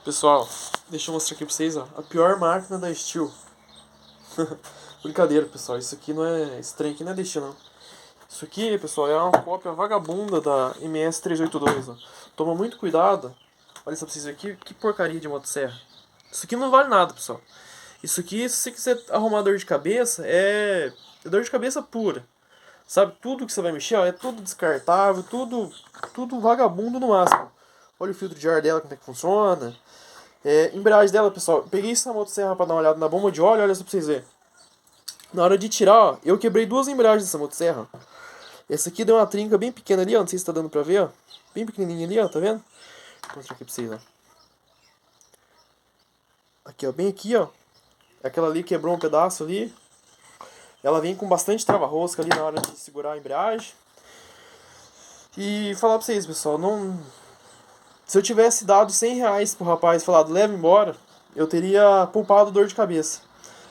Pessoal, deixa eu mostrar aqui pra vocês, ó. A pior máquina da Steel. Brincadeira, pessoal. Isso aqui não é... Esse trem aqui não é da Steel, não. Isso aqui, pessoal, é uma cópia vagabunda da MS-382, ó. Toma muito cuidado. Olha só pra vocês verem aqui, que porcaria de motosserra. Isso aqui não vale nada, pessoal. Isso aqui, se você quiser arrumar dor de cabeça, é dor de cabeça pura. Sabe, tudo que você vai mexer, ó, é tudo descartável, tudo vagabundo no máximo. Olha o filtro de ar dela, como é que funciona. Embreagem dela, pessoal. Peguei essa motosserra pra dar uma olhada na bomba de óleo, olha só pra vocês verem. Na hora de tirar, ó, eu quebrei duas embreagens dessa motosserra. Essa aqui deu uma trinca bem pequena ali, ó. Não sei se tá dando pra ver, ó. Bem pequenininha ali, ó, tá vendo? Vou mostrar aqui pra vocês, ó. Aqui, ó, bem aqui, ó. Aquela ali quebrou um pedaço ali. Ela vem com bastante trava-rosca ali na hora de segurar a embreagem. E falar pra vocês, pessoal, não... Se eu tivesse dado 100 reais pro rapaz e falado, leva embora, eu teria poupado dor de cabeça.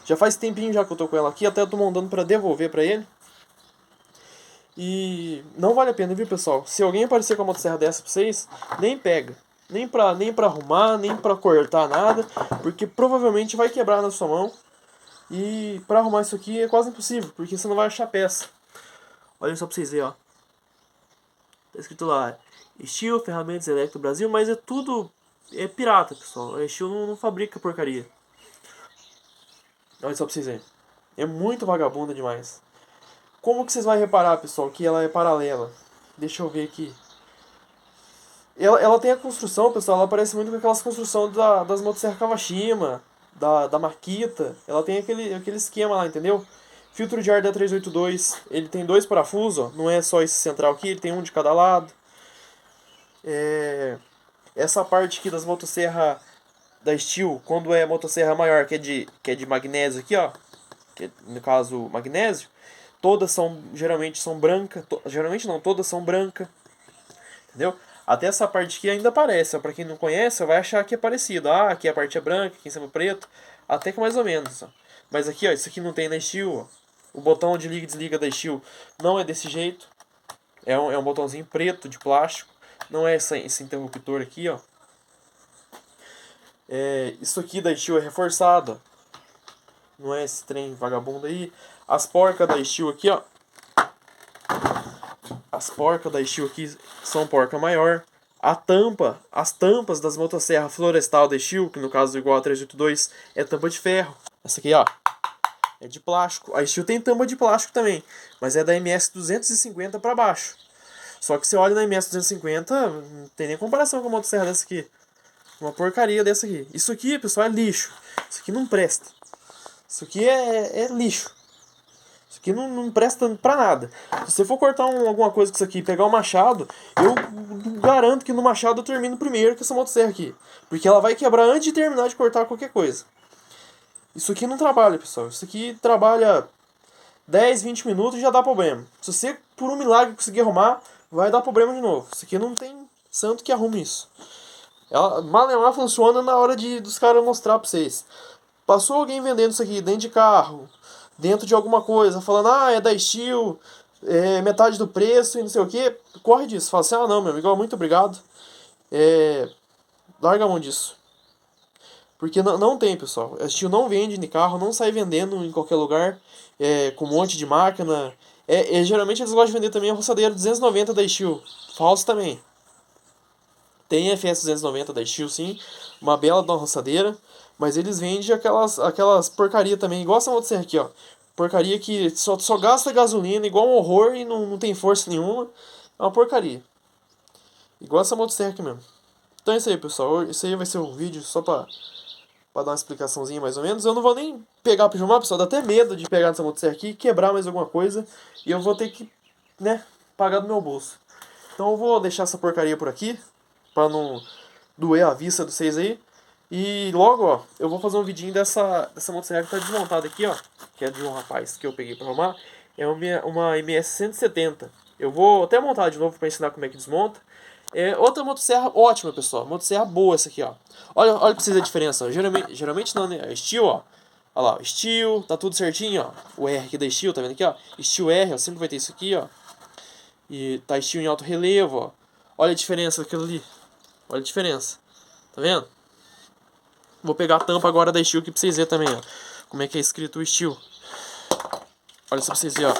Já faz tempinho já que eu tô com ela aqui, até eu tô mandando pra devolver pra ele. E não vale a pena, viu, pessoal? Se alguém aparecer com uma motosserra dessa pra vocês, nem pega. Nem pra arrumar, nem pra cortar nada, porque provavelmente vai quebrar na sua mão. E pra arrumar isso aqui é quase impossível, porque você não vai achar peça. Olha só pra vocês verem, ó. Tá escrito lá, Steel, Ferramentas Electro Brasil, mas é tudo pirata, pessoal. A Steel não fabrica porcaria. Olha só pra vocês verem. É muito vagabunda demais. Como que vocês vão reparar, pessoal, que ela é paralela? Deixa eu ver aqui. Ela tem a construção, pessoal, ela parece muito com aquelas construções das motosserras Kawashima, da Makita. Ela tem aquele esquema lá, entendeu? Filtro de ar da 382, ele tem dois parafusos, ó, não é só esse central aqui, ele tem um de cada lado. Essa parte aqui das motosserras da Steel, quando é motosserra maior, que é de magnésio aqui, ó, que é, no caso magnésio, todas são, geralmente são brancas, geralmente não, todas são brancas, entendeu? Até essa parte aqui ainda aparece, ó, pra quem não conhece, vai achar que é parecido. Ah, aqui a parte é branca, aqui em cima é preto, até que mais ou menos, ó. Mas aqui, ó, isso aqui não tem na Steel, ó. O botão de liga e desliga da Steel não é desse jeito, é um botãozinho preto de plástico, não é esse interruptor aqui, ó. Isso aqui da Steel é reforçado, ó. Não é esse trem vagabundo aí. As porcas da Steel aqui, ó. As porcas da Steel aqui são porca maior. As tampas das motosserras florestal da Steel, que no caso igual a 382, é tampa de ferro. Essa aqui, ó, é de plástico. A Steel tem tampa de plástico também, mas é da MS 250 para baixo. Só que você olha na MS 250, não tem nem comparação com a motosserra dessa aqui. Uma porcaria dessa aqui. Isso aqui, pessoal, é lixo. Isso aqui não presta. Isso aqui é lixo. Isso aqui não presta pra nada. Se você for cortar alguma coisa com isso aqui e pegar um machado, eu garanto que no machado eu termino primeiro que essa motosserra aqui. Porque ela vai quebrar antes de terminar de cortar qualquer coisa. Isso aqui não trabalha, pessoal. Isso aqui trabalha 10, 20 minutos e já dá problema. Se você, por um milagre, conseguir arrumar, vai dar problema de novo. Isso aqui não tem santo que arrume isso. Ela mal funciona na hora dos caras mostrar pra vocês. Passou alguém vendendo isso aqui dentro de carro, dentro de alguma coisa, falando, ah, é da Steel, é metade do preço e não sei o que, corre disso. Fala assim, ah não, meu amigo, muito obrigado. É, larga a mão disso. Porque não tem, pessoal. A Steel não vende de carro, não sai vendendo em qualquer lugar, com um monte de máquina. Geralmente eles gostam de vender também a roçadeira 290 da Steel. Falso também. Tem FS 290 da Steel, sim. Uma bela de uma roçadeira. Mas eles vendem aquelas porcaria também, igual essa motosserra aqui, ó. Porcaria que só gasta gasolina, igual um horror e não tem força nenhuma. É uma porcaria. Igual essa motosserra aqui mesmo. Então é isso aí, pessoal. Isso aí vai ser um vídeo só pra dar uma explicaçãozinha mais ou menos. Eu não vou nem pegar pra filmar, pessoal. Dá até medo de pegar essa motosserra aqui e quebrar mais alguma coisa. E eu vou ter que, né, pagar do meu bolso. Então eu vou deixar essa porcaria por aqui, pra não doer a vista de vocês aí. E logo, ó, eu vou fazer um vidinho dessa motosserra que tá desmontada aqui, ó. Que é de um rapaz que eu peguei pra arrumar. É uma MS 170. Eu vou até montar de novo pra ensinar como é que desmonta. Outra motosserra ótima, pessoal. Motosserra boa essa aqui, ó. Olha pra vocês a diferença. Ó. Geralmente não, né? A Steel, ó. Olha lá, Steel, tá tudo certinho, ó. O R aqui da Steel, tá vendo aqui, ó? Steel R, ó, sempre vai ter isso aqui, ó. E tá Steel em alto relevo, ó. Olha a diferença daquilo ali. Olha a diferença. Tá vendo? Vou pegar a tampa agora da Steel aqui pra vocês verem também, ó. Como é que é escrito o Steel. Olha só pra vocês verem,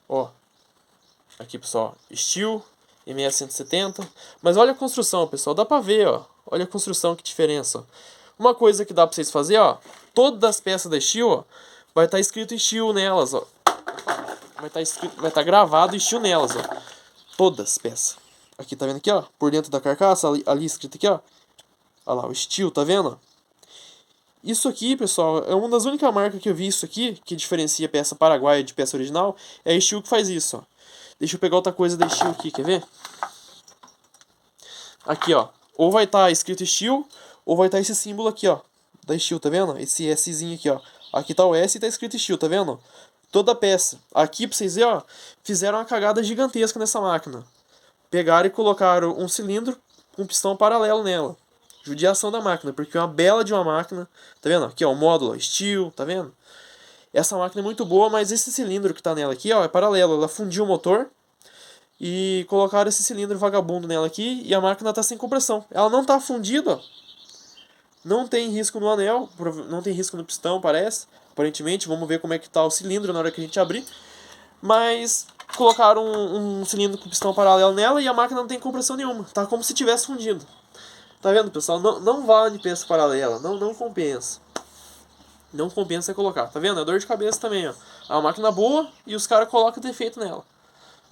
ó. Aqui, pessoal, Steel MS-170. Mas olha a construção, pessoal, dá pra ver, ó. Olha a construção, que diferença, ó. Uma coisa que dá pra vocês fazer, ó. Todas as peças da Steel, ó, vai estar escrito Steel nelas, ó. Vai estar gravado Steel nelas, ó. Todas as peças. Aqui, tá vendo aqui, ó? Por dentro da carcaça, ali escrito aqui, ó. Olha lá, o Steel, tá vendo? Isso aqui, pessoal, é uma das únicas marcas que eu vi isso aqui, que diferencia peça paraguaia de peça original, é a Steel que faz isso, ó. Deixa eu pegar outra coisa da Steel aqui, quer ver? Aqui, ó. Ou vai estar escrito Steel, ou vai estar esse símbolo aqui, ó. Da Steel, tá vendo? Esse Szinho aqui, ó. Aqui tá o S e tá escrito Steel, tá vendo? Toda a peça. Aqui, pra vocês verem, ó, fizeram uma cagada gigantesca nessa máquina. Pegaram e colocaram um cilindro com pistão paralelo nela. Judiação da máquina, porque é uma bela de uma máquina. Tá vendo? Aqui, ó, o módulo, ó, Steel, tá vendo? Essa máquina é muito boa, mas esse cilindro que tá nela aqui, ó, é paralelo. Ela fundiu o motor e colocaram esse cilindro vagabundo nela aqui e a máquina tá sem compressão. Ela não tá fundida, ó. Não tem risco no anel, não tem risco no pistão, parece. Aparentemente, vamos ver como é que tá o cilindro na hora que a gente abrir. Mas colocaram um cilindro com pistão paralelo nela e a máquina não tem compressão nenhuma. Tá como se tivesse fundido. Tá vendo, pessoal? Não vale peça paralela, não compensa. Não compensa colocar, tá vendo? É dor de cabeça também, ó. É uma máquina boa e os caras colocam defeito nela.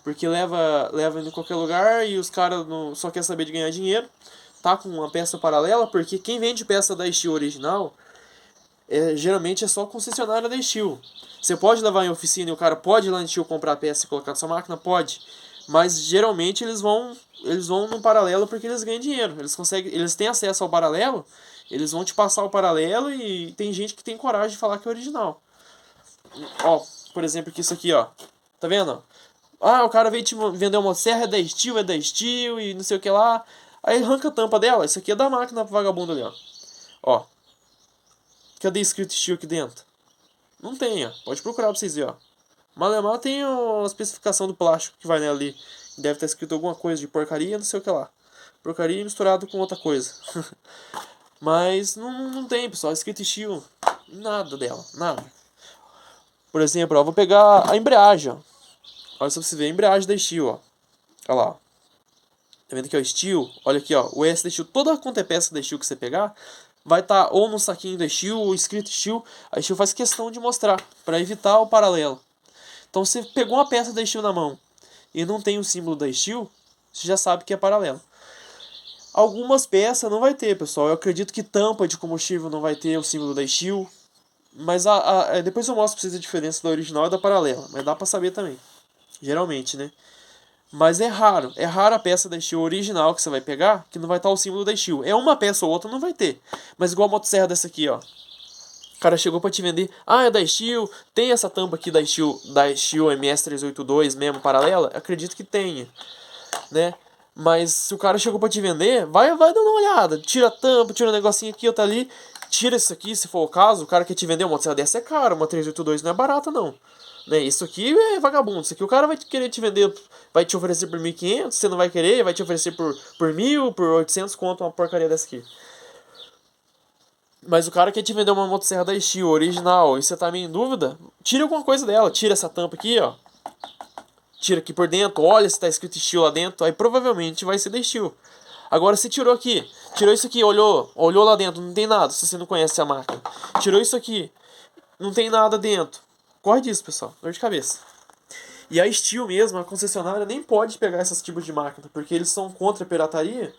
Porque leva em qualquer lugar e os caras só querem saber de ganhar dinheiro. Tá com uma peça paralela, porque quem vende peça da Steel original, geralmente é só concessionária da Steel. Você pode levar em oficina e o cara pode ir lá na Steel comprar a peça e colocar na sua máquina? Pode. Mas geralmente eles vão no paralelo porque eles ganham dinheiro. Eles têm acesso ao paralelo, eles vão te passar o paralelo e tem gente que tem coragem de falar que é original. Ó, por exemplo, aqui isso aqui, ó. Tá vendo? Ah, o cara veio te vender uma serra, é da Steel e não sei o que lá. Aí arranca a tampa dela. Isso aqui é da máquina pro vagabundo ali, ó. Ó. Cadê escrito Steel aqui dentro? Não tem, ó. Pode procurar pra vocês verem, ó. Malemar tem a especificação do plástico que vai nela ali. Deve estar escrito alguma coisa de porcaria, não sei o que lá. Porcaria misturado com outra coisa. Mas não tem, pessoal. Escrito Steel. Nada dela, nada. Por exemplo, ó, vou pegar a embreagem, ó. Olha só pra você ver a embreagem da Steel, ó. Olha lá, ó. Tá vendo aqui, ó, Steel? Olha aqui, ó, o S da Steel. Toda quanto é peça da Steel que você pegar, vai estar ou no saquinho da Steel, ou escrito Steel. A Steel faz questão de mostrar, para evitar o paralelo. Então, você pegou uma peça da Steel na mão e não tem o símbolo da Steel, você já sabe que é paralelo. Algumas peças não vai ter, pessoal. Eu acredito que tampa de combustível não vai ter o símbolo da Steel. Mas depois eu mostro pra vocês a diferença da original e da paralela. Mas dá pra saber também. Geralmente, né? Mas é raro. É raro a peça da Steel original que você vai pegar que não vai estar o símbolo da Steel. É uma peça ou outra, não vai ter. Mas igual a motosserra dessa aqui, ó. O cara chegou pra te vender. Ah, é da Steel. Tem essa tampa aqui da Steel MS-382 mesmo, paralela? Acredito que tenha, né? Mas se o cara chegou pra te vender, vai dando uma olhada. Tira a tampa, tira um negocinho aqui, outro ali. Tira isso aqui, se for o caso. O cara quer te vender uma motosserra dessa é cara. Uma 382 não é barata, não. Né? Isso aqui é vagabundo. Isso aqui o cara vai querer te vender, vai te oferecer por 1.500, você não vai querer, vai te oferecer por 1.000, por 800 conto uma porcaria dessa aqui. Mas o cara quer te vender uma motosserra da Steel original e você tá meio em dúvida, tira alguma coisa dela. Tira essa tampa aqui, ó. Tira aqui por dentro, olha se tá escrito Steel lá dentro, aí provavelmente vai ser da Steel. Agora, se tirou aqui, tirou isso aqui, olhou lá dentro, não tem nada, se você não conhece a máquina. Tirou isso aqui, não tem nada dentro. Corre disso, pessoal, dor de cabeça. E a Steel mesmo, a concessionária, nem pode pegar esses tipos de máquina, porque eles são contra a pirataria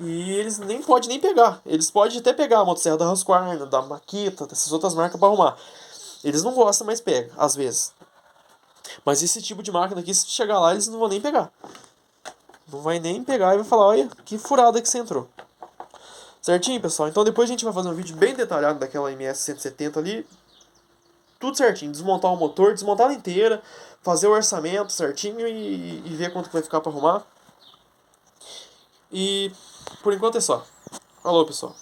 e eles nem podem nem pegar. Eles podem até pegar a motosserra da Husqvarna, da Makita, dessas outras marcas para arrumar. Eles não gostam, mas pegam, às vezes. Mas esse tipo de máquina aqui, se chegar lá, eles não vão nem pegar. Não vai nem pegar e vai falar, olha, que furada que você entrou. Certinho, pessoal? Então depois a gente vai fazer um vídeo bem detalhado daquela MS-170 ali. Tudo certinho. Desmontar o motor, desmontar ela inteira. Fazer o orçamento certinho e ver quanto vai ficar pra arrumar. E por enquanto é só. Falou, pessoal.